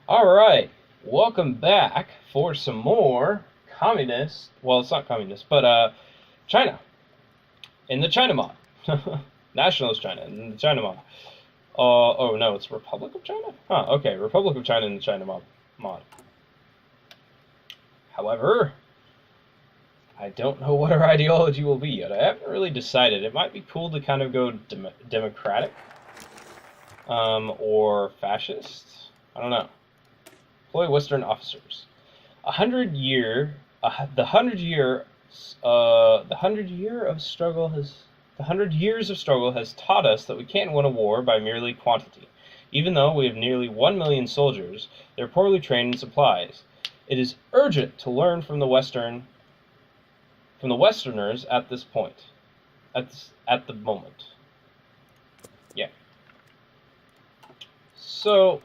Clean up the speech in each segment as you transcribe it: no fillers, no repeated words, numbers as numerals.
Alright, welcome back for some more communist, well, it's not communist, but China, in the China mod. Nationalist China, in the China mod. Oh no, it's Republic of China? Huh, okay, Republic of China in the China mod. However, I don't know what our ideology will be yet. I haven't really decided. It might be cool to kind of go democratic, or fascist. I don't know. Employ Western officers. The hundred years of struggle has taught us that we can't win a war by merely quantity. Even though we have nearly 1 million soldiers, they're poorly trained in supplies. It is urgent to learn from the Westerners at this point, at the moment. Yeah. So,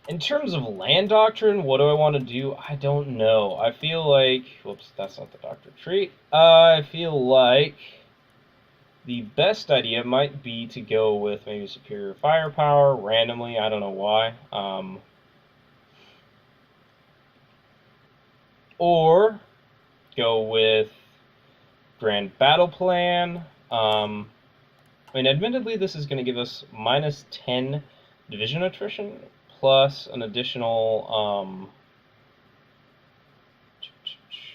in terms of land doctrine, what do I want to do? I don't know. I feel like... Whoops, that's not the doctrine tree. I feel like the best idea might be to go with maybe superior firepower randomly. I don't know why. Or go with grand battle plan. I mean, admittedly, this is going to give us minus 10 division attrition, plus an additional,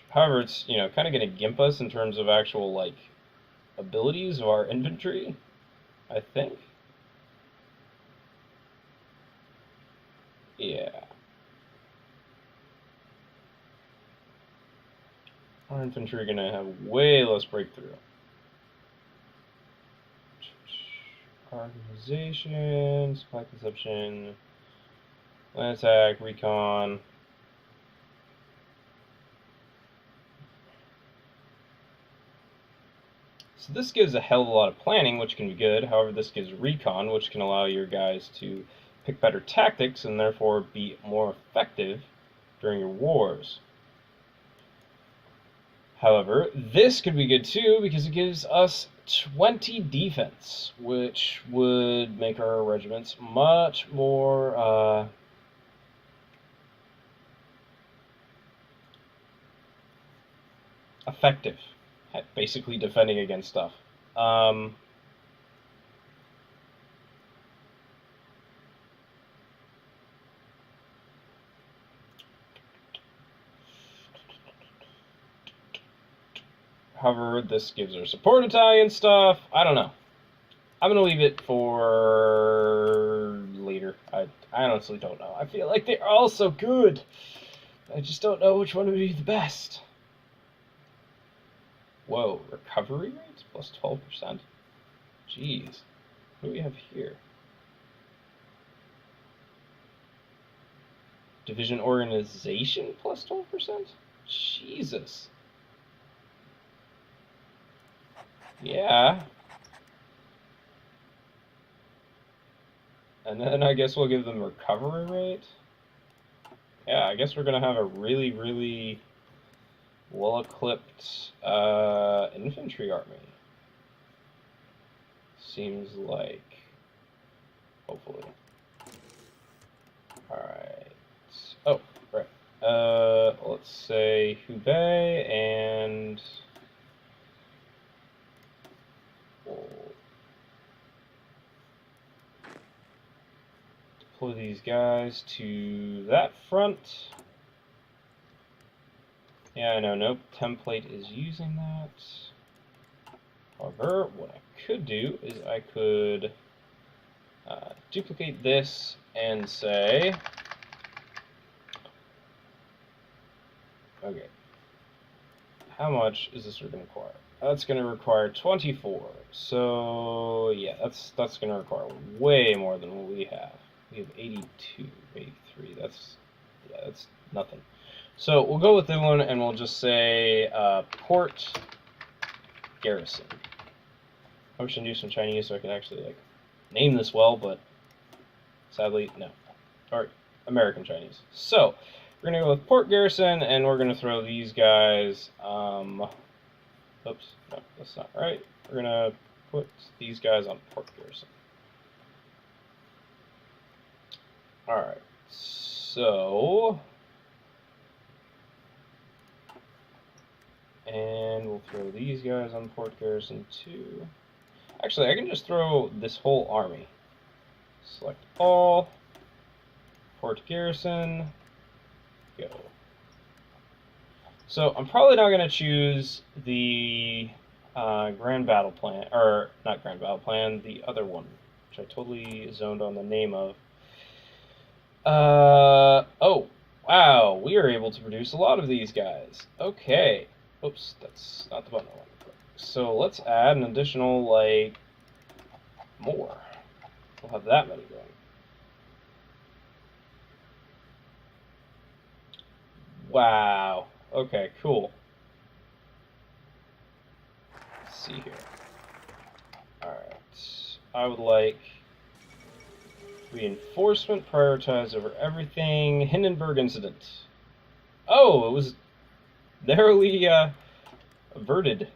however, it's, you know, kind of going to gimp us in terms of actual, like, abilities of our infantry, I think. Yeah. Our infantry are going to have way less breakthrough. Organization, supply consumption, land attack, recon. So this gives a hell of a lot of planning, which can be good. However, this gives recon, which can allow your guys to pick better tactics and therefore be more effective during your wars. However, this could be good too because it gives us 20 defense, which would make our regiments much more effective at basically defending against stuff. However, this gives our support Italian stuff. I don't know. I'm going to leave it for later. I honestly don't know. I feel like they're all so good. I just don't know which one would be the best. Whoa, recovery rates plus 12%? Jeez. What do we have here? Division organization plus 12%? Jesus. Yeah. And then I guess we'll give them recovery rate. Yeah, I guess we're going to have a really, really well-equipped infantry army. Seems like. Hopefully. Alright. Oh, right. Let's say Hubei and... deploy these guys to that front. Yeah, I know, nope, template is using that. However, what I could do is I could duplicate this and say, okay, how much is this going to require? That's going to require 24. So yeah, that's going to require way more than what we have. We have 82, 83. That's nothing. So we'll go with the one, and we'll just say port garrison. I wish I knew some Chinese so I could actually like name this well, but sadly no. Or American Chinese. So we're gonna go with port garrison, and we're gonna throw these guys. Oops, no, that's not right. We're gonna put these guys on port garrison. Alright, So, and we'll throw these guys on Port Garrison too. Actually, I can just throw this whole army. Select all, Port Garrison, go. So I'm probably not going to choose the Grand Battle Plan, or not Grand Battle Plan, the other one, which I totally zoned on the name of. Oh, wow, we are able to produce a lot of these guys. Okay. Oops, that's not the button I wanted to click. So let's add an additional, like, more. We'll have that many going. Wow. Okay, cool. Let's see here. Alright. I would like reinforcement prioritized over everything. Hindenburg incident. Oh, it was narrowly averted.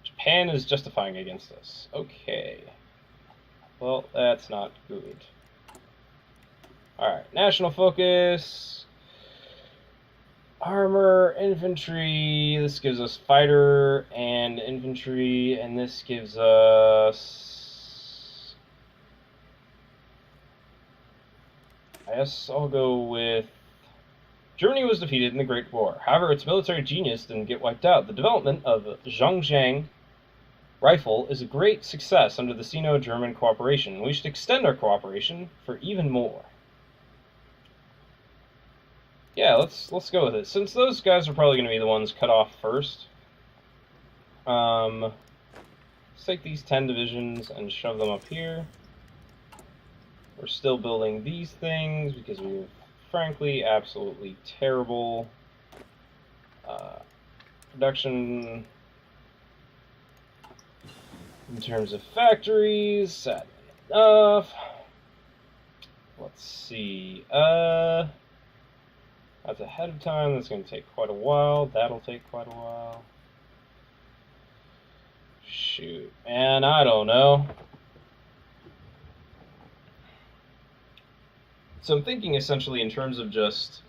Japan is justifying against us. Okay. Well, that's not good. Alright, national focus. Armor, infantry. This gives us fighter and infantry, and this gives us... I guess I'll go with... Germany was defeated in the Great War. However, its military genius didn't get wiped out. The development of the Zhongzhang rifle is a great success under the Sino-German cooperation. We should extend our cooperation for even more. Yeah, let's go with it. Since those guys are probably going to be the ones cut off first, let's take these 10 divisions and shove them up here. We're still building these things because we have, frankly, absolutely terrible production in terms of factories. Sadly enough. Let's see. That's ahead of time. That's going to take quite a while. That'll take quite a while. Shoot. Man, I don't know. So I'm thinking essentially in terms of just,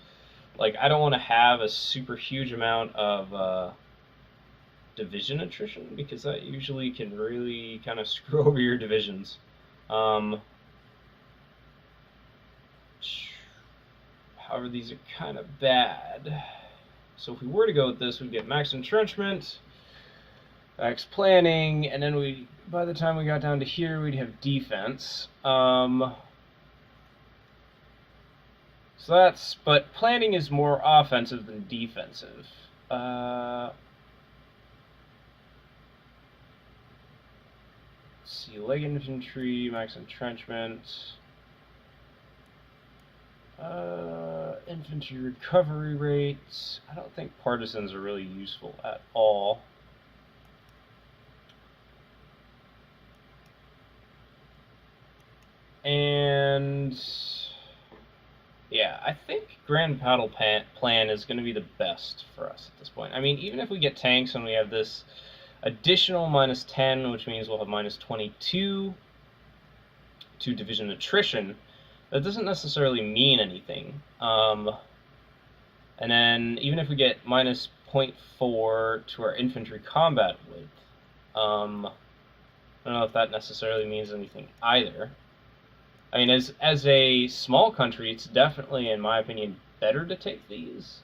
like, I don't want to have a super huge amount of division attrition, because that usually can really kind of screw over your divisions. However, these are kind of bad. So if we were to go with this, we'd get max entrenchment, max planning, and then we, by the time we got down to here, we'd have defense. So that's, but planning is more offensive than defensive. Let's see, leg infantry, max entrenchment. Infantry recovery rates. I don't think partisans are really useful at all. And yeah, I think Grand Battle Plan is going to be the best for us at this point. I mean, even if we get tanks and we have this additional -10, which means we'll have -22 to division attrition, that doesn't necessarily mean anything. And then even if we get -0.4 to our infantry combat width, I don't know if that necessarily means anything either. I mean, as a small country, it's definitely, in my opinion, better to take these.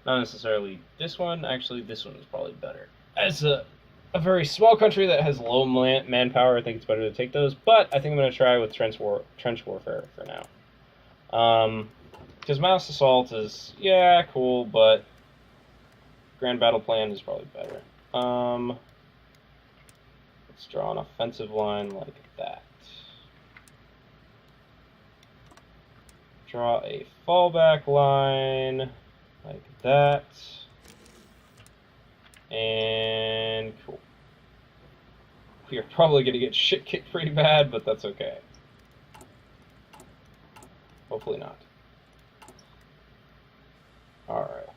Not necessarily this one. Actually, this one is probably better. As a very small country that has low manpower, I think it's better to take those. But I think I'm going to try with trench warfare for now. Because mass assault is, yeah, cool, but Grand Battle Plan is probably better. Let's draw an offensive line like that. Draw a fallback line like that. And cool. We are probably going to get shit kicked pretty bad, but that's okay. Hopefully not. Alright.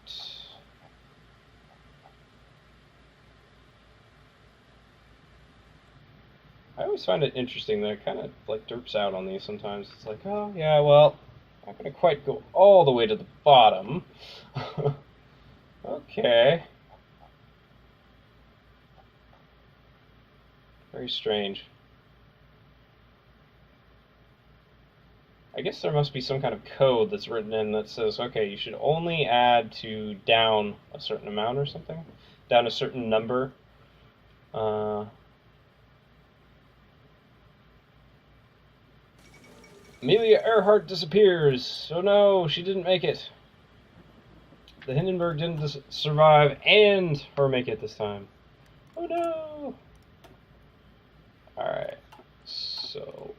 I always find it interesting that it kind of like derps out on these sometimes. It's like, oh yeah, well, I'm not gonna quite go all the way to the bottom. Okay. Very strange. I guess there must be some kind of code that's written in that says, okay, you should only add to down a certain amount or something, down a certain number. Amelia Earhart disappears. Oh no, she didn't make it. The Hindenburg didn't survive and her make it this time. Oh no. Alright, so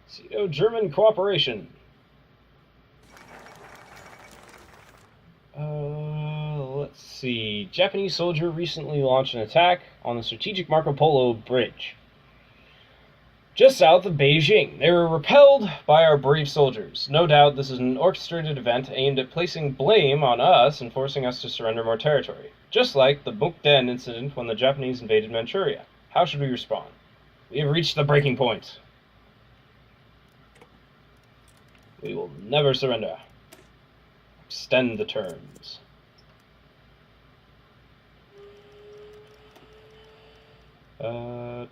Sino-German cooperation. Let's see. Japanese soldier recently launched an attack on the strategic Marco Polo Bridge, just south of Beijing. They were repelled by our brave soldiers. No doubt this is an orchestrated event aimed at placing blame on us and forcing us to surrender more territory, just like the Mukden incident when the Japanese invaded Manchuria. How should we respond? We have reached the breaking point. We will never surrender. Extend the terms. All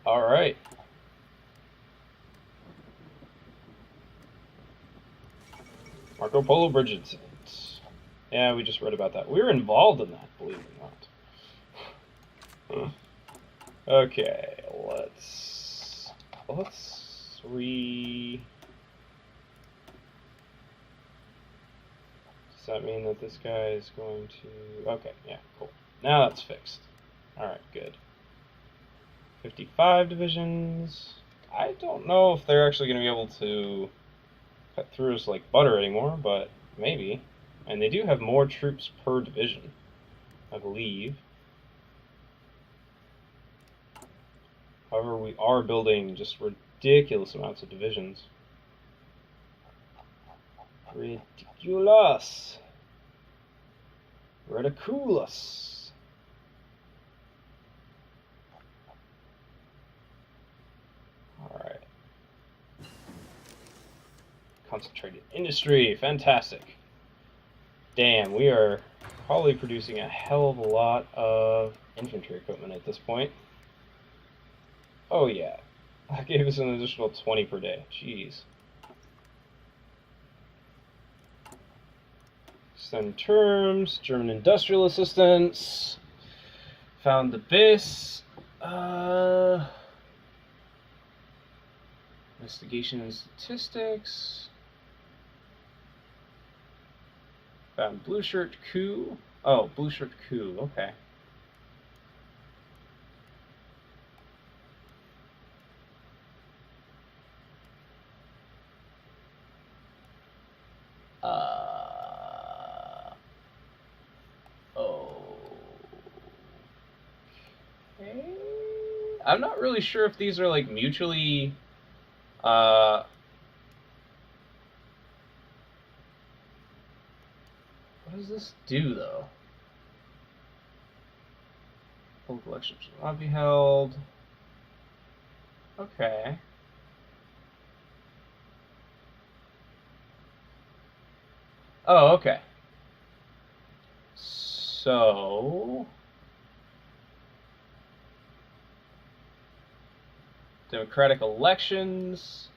right. Marco Polo Bridge incident. Yeah, we just read about that. We were involved in that, believe it or not. Okay, let's re. Does that mean that this guy is going to? Okay, yeah, cool. Now that's fixed. All right, good. 55 divisions. I don't know if they're actually going to be able to cut through us like butter anymore, but maybe. And they do have more troops per division, I believe. However, we are building just ridiculous amounts of divisions. Ridiculous. Ridiculous. Alright. Concentrated industry. Fantastic. Damn, we are probably producing a hell of a lot of infantry equipment at this point. Oh yeah. That gave us an additional 20 per day. Jeez. Extend terms. German industrial assistance. Found the base. Investigation and statistics. Found blue shirt coup. Oh, blue shirt coup. Okay. Okay. I'm not really sure if these are like mutually what does this do though? Local elections will not be held. Okay. Oh, okay. So democratic elections.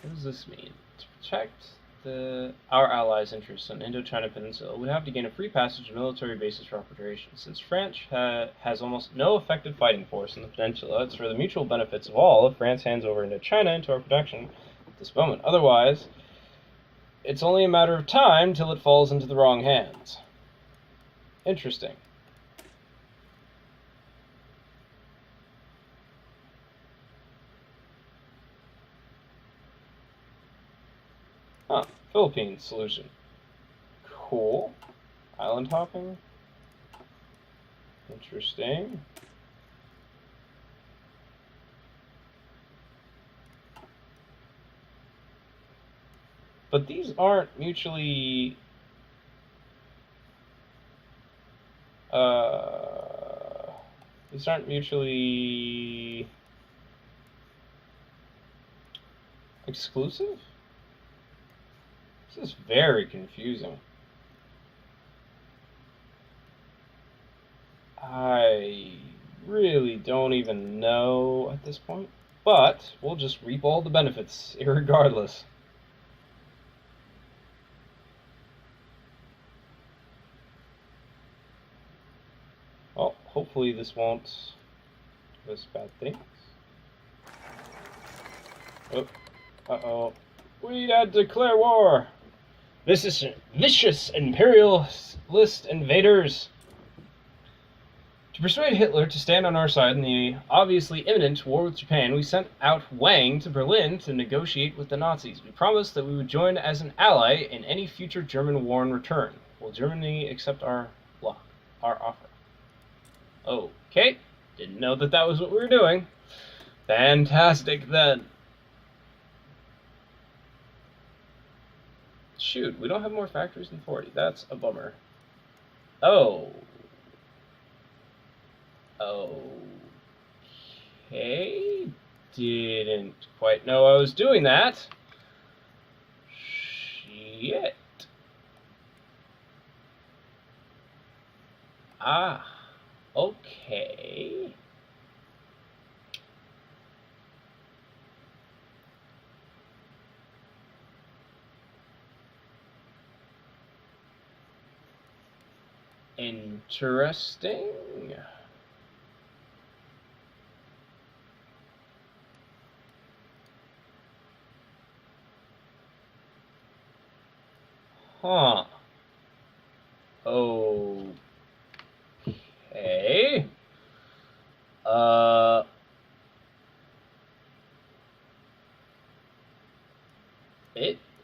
What does this mean? To protect our allies' interests on Indochina Peninsula, we have to gain a free passage of military bases for operations. Since France has almost no effective fighting force in the peninsula, it's for the mutual benefits of all if France hands over Indochina into our protection at this moment. Otherwise, it's only a matter of time till it falls into the wrong hands. Interesting. Huh, Philippines solution. Cool. Island hopping. Interesting. But these aren't mutually These aren't mutually exclusive? This is very confusing. I really don't even know at this point, but we'll just reap all the benefits, irregardless. Well, hopefully this won't give us bad things. Oh, uh-oh. We declare war! Vicious imperialist invaders! To persuade Hitler to stand on our side in the obviously imminent war with Japan, we sent out Wang to Berlin to negotiate with the Nazis. We promised that we would join as an ally in any future German war in return. Will Germany accept our offer? Okay, didn't know that was what we were doing. Fantastic then. Shoot, we don't have more factories than 40. That's a bummer. Oh. Okay. Didn't quite know I was doing that. Shit. Ah. Okay. Interesting. Huh. Okay.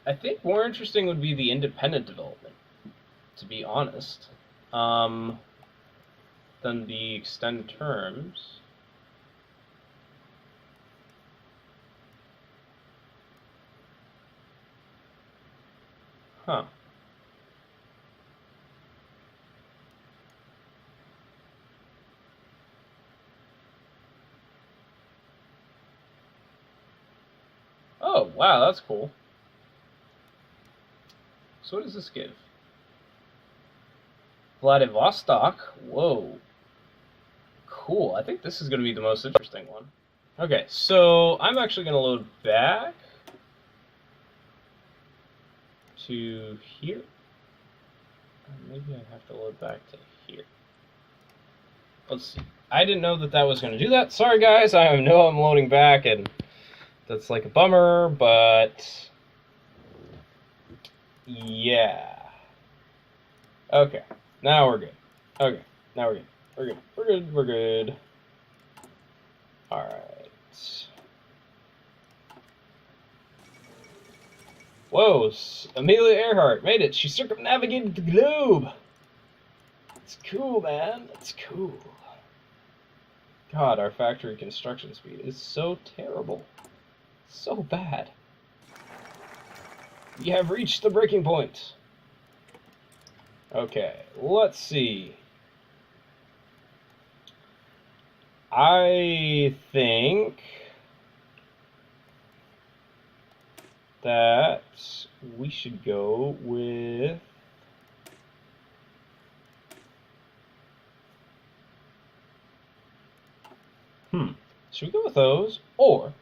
I think more interesting would be the independent development, to be honest, than the extend terms. Huh. Oh, wow, that's cool. So what does this give? Vladivostok? Whoa. Cool. I think this is going to be the most interesting one. Okay, so I'm actually going to load back to here. Maybe I have to load back to here. Let's see. I didn't know that was going to do that. Sorry, guys. I know I'm loading back, and that's like a bummer, but yeah. Okay, now we're good. Okay, now we're good. We're good. Alright. Whoa, Amelia Earhart made it. She circumnavigated the globe. It's cool, man. It's cool. God, our factory construction speed is so terrible. So bad. We have reached the breaking point. Okay, let's see. I think that we should go with should we go with those, or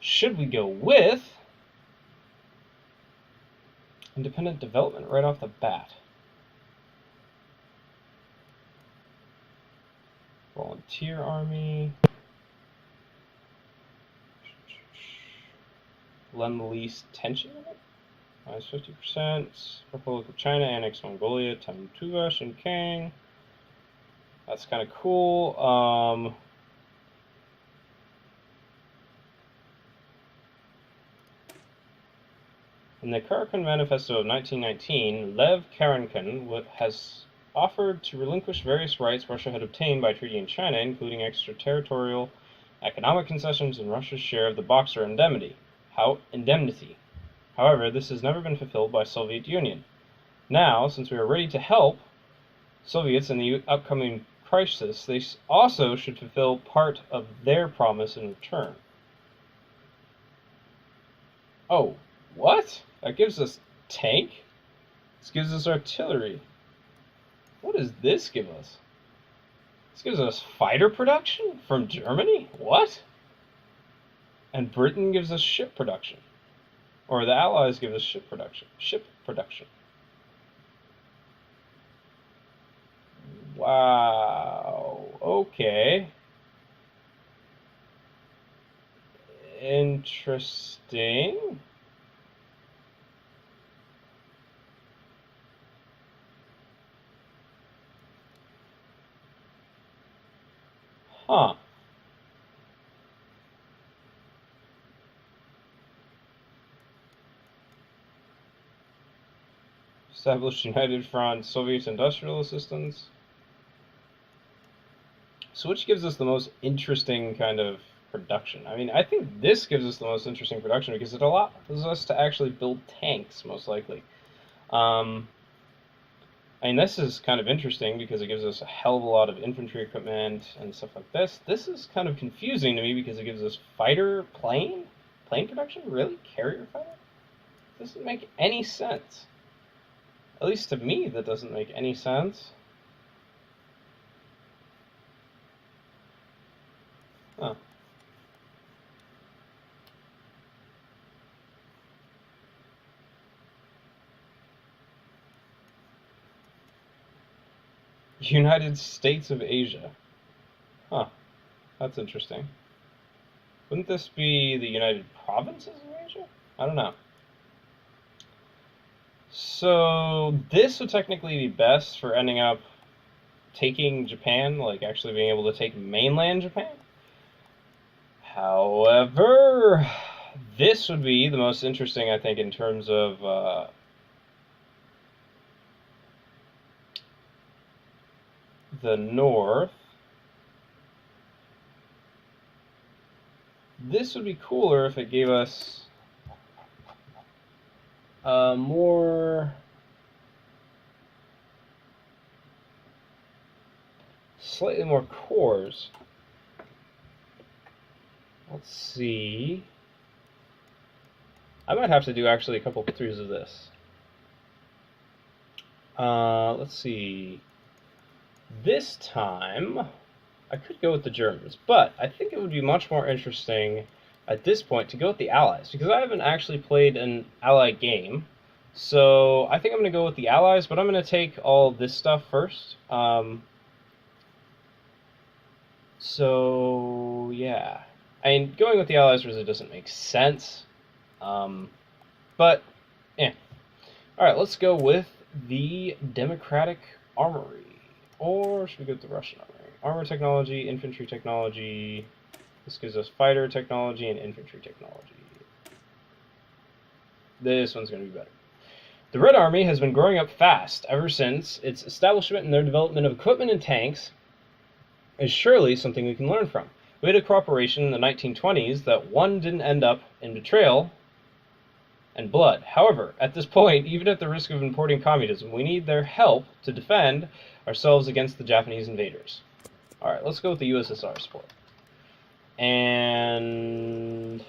should we go with independent development right off the bat? Volunteer army. Lend-lease tension limit? Minus 50%. Republic of China, annex Mongolia, Tamtuva, Shinkang. That's kind of cool. In the Karakan Manifesto of 1919, Lev Karenkin has offered to relinquish various rights Russia had obtained by treaty in China, including extraterritorial economic concessions and Russia's share of the Boxer indemnity. However, this has never been fulfilled by Soviet Union. Now, since we are ready to help, Soviets in the upcoming crisis, they also should fulfill part of their promise in return. Oh, what? That gives us tank? This gives us artillery. What does this give us? This gives us fighter production from Germany? What? And Britain gives us ship production. Or the Allies give us ship production. Wow. Okay. Interesting. Huh. Established United Front, Soviet industrial assistance. So which gives us the most interesting kind of production? I mean, I think this gives us the most interesting production because it allows us to actually build tanks, most likely. I mean, this is kind of interesting because it gives us a hell of a lot of infantry equipment and stuff like this. This is kind of confusing to me because it gives us fighter plane production? Really? Carrier fighter? Doesn't make any sense. At least to me, that doesn't make any sense. Huh. United States of Asia. Huh. That's interesting. Wouldn't this be the United Provinces of Asia? I don't know. So this would technically be best for ending up taking Japan, like actually being able to take mainland Japan. However, this would be the most interesting, I think, in terms of the north. This would be cooler if it gave us more slightly more cores. Let's see. I might have to do actually a couple throughs of this. Let's see. This time, I could go with the Germans, but I think it would be much more interesting at this point to go with the Allies, because I haven't actually played an Allied game. So I think I'm going to go with the Allies, but I'm going to take all this stuff first. So, yeah. I mean, going with the Allies really doesn't make sense. But, yeah. Alright, let's go with the Democratic Armory. Or should we go with the Russian Armory? Armor technology, infantry technology. This gives us fighter technology and infantry technology. This one's going to be better. The Red Army has been growing up fast ever since its establishment, and their development of equipment and tanks is surely something we can learn from. We had a cooperation in the 1920s that one didn't end up in betrayal and blood. However, at this point, even at the risk of importing communism, we need their help to defend ourselves against the Japanese invaders. Alright, let's go with the USSR support. And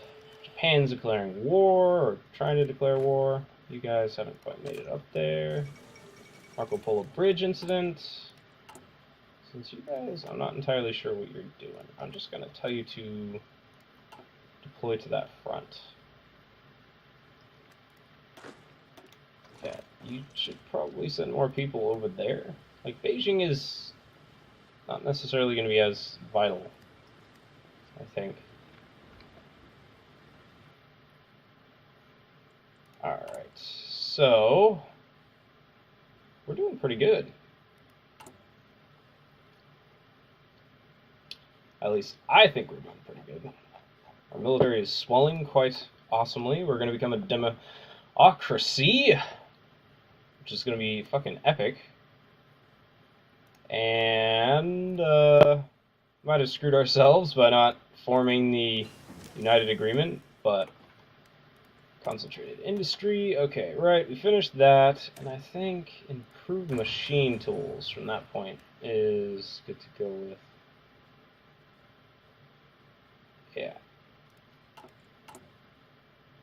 Japan's declaring war, or trying to declare war. You guys haven't quite made it up there. Polo Bridge incident. Since you guys, I'm not entirely sure what you're doing. I'm just going to tell you to deploy to that front. Yeah, you should probably send more people over there. Like, Beijing is not necessarily going to be as vital, I think. Alright, so we're doing pretty good. At least I think we're doing pretty good. Our military is swelling quite awesomely. We're going to become a democracy, which is going to be fucking epic. And might have screwed ourselves by not forming the United Agreement, but Concentrated industry. Okay, right, we finished that, and I think improved machine tools from that point is good to go with. Yeah.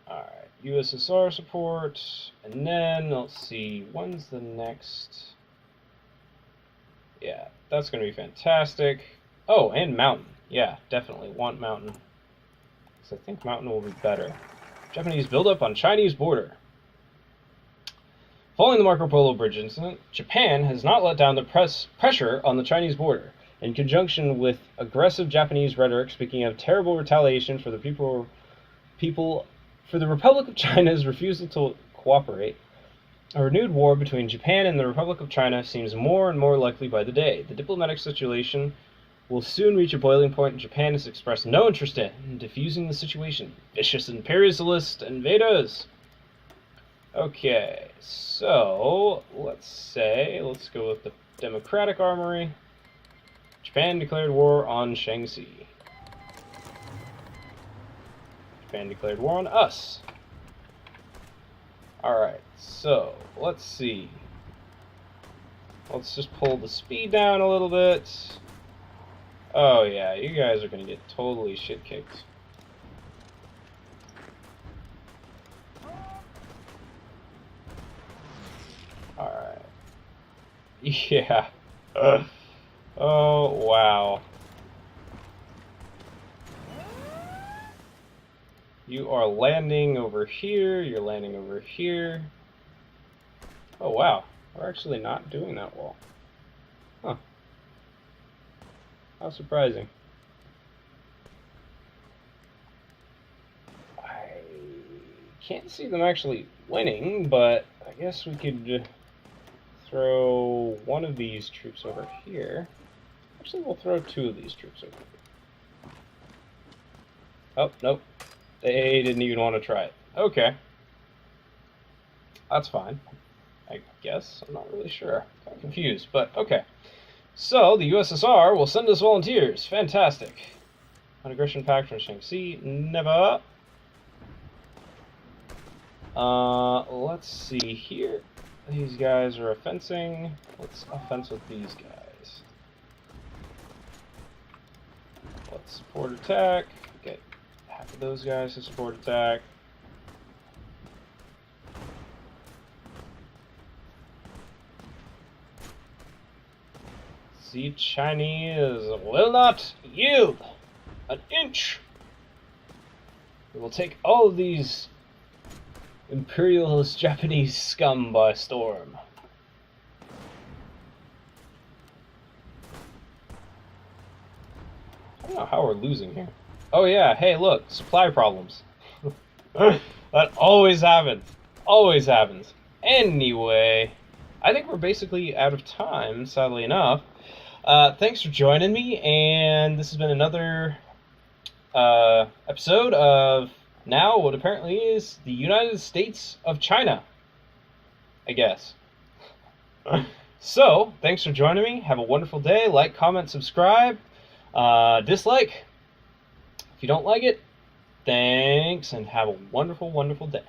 Alright, USSR support, and then, let's see, when's the next... Yeah, that's going to be fantastic. Oh, and mountain. Yeah, definitely want mountain. Because I think mountain will be better. Japanese buildup on Chinese border. Following the Marco Polo Bridge incident, Japan has not let down the pressure on the Chinese border. In conjunction with aggressive Japanese rhetoric speaking of terrible retaliation for the people for the Republic of China's refusal to cooperate, a renewed war between Japan and the Republic of China seems more and more likely by the day. The diplomatic situation will soon reach a boiling point, and Japan has expressed no interest in diffusing the situation. Vicious imperialist invaders! Okay, so let's go with the Democratic Armory. Japan declared war on Shaanxi. Japan declared war on us. Alright, so let's see. Let's just pull the speed down a little bit. Oh yeah, you guys are gonna get totally shit kicked. Alright. Yeah. Oh, wow. You are landing over here, you're landing over here. Oh wow, we're actually not doing that well. Huh. How surprising. I can't see them actually winning, but I guess we could throw one of these troops over here. Actually, we'll throw two of these troops over here. Oh, nope. They didn't even want to try it. Okay. That's fine. I guess. I'm not really sure. Kind of confused, but okay. So, the USSR will send us volunteers. Fantastic. Non-aggression pact from Shaanxi. Never. Let's see here. These guys are offensing. Let's offense with these guys. Let's support attack. Get half of those guys to support attack. The Chinese will not yield an inch. We will take all of these imperialist Japanese scum by storm. I don't know how we're losing here. Oh yeah, hey look, supply problems. That always happens. Always happens. Anyway, I think we're basically out of time, sadly enough. Thanks for joining me, and this has been another episode of now what apparently is the United States of China, I guess. So, thanks for joining me. Have a wonderful day. Like, comment, subscribe. Dislike if you don't like it. Thanks, and have a wonderful, wonderful day.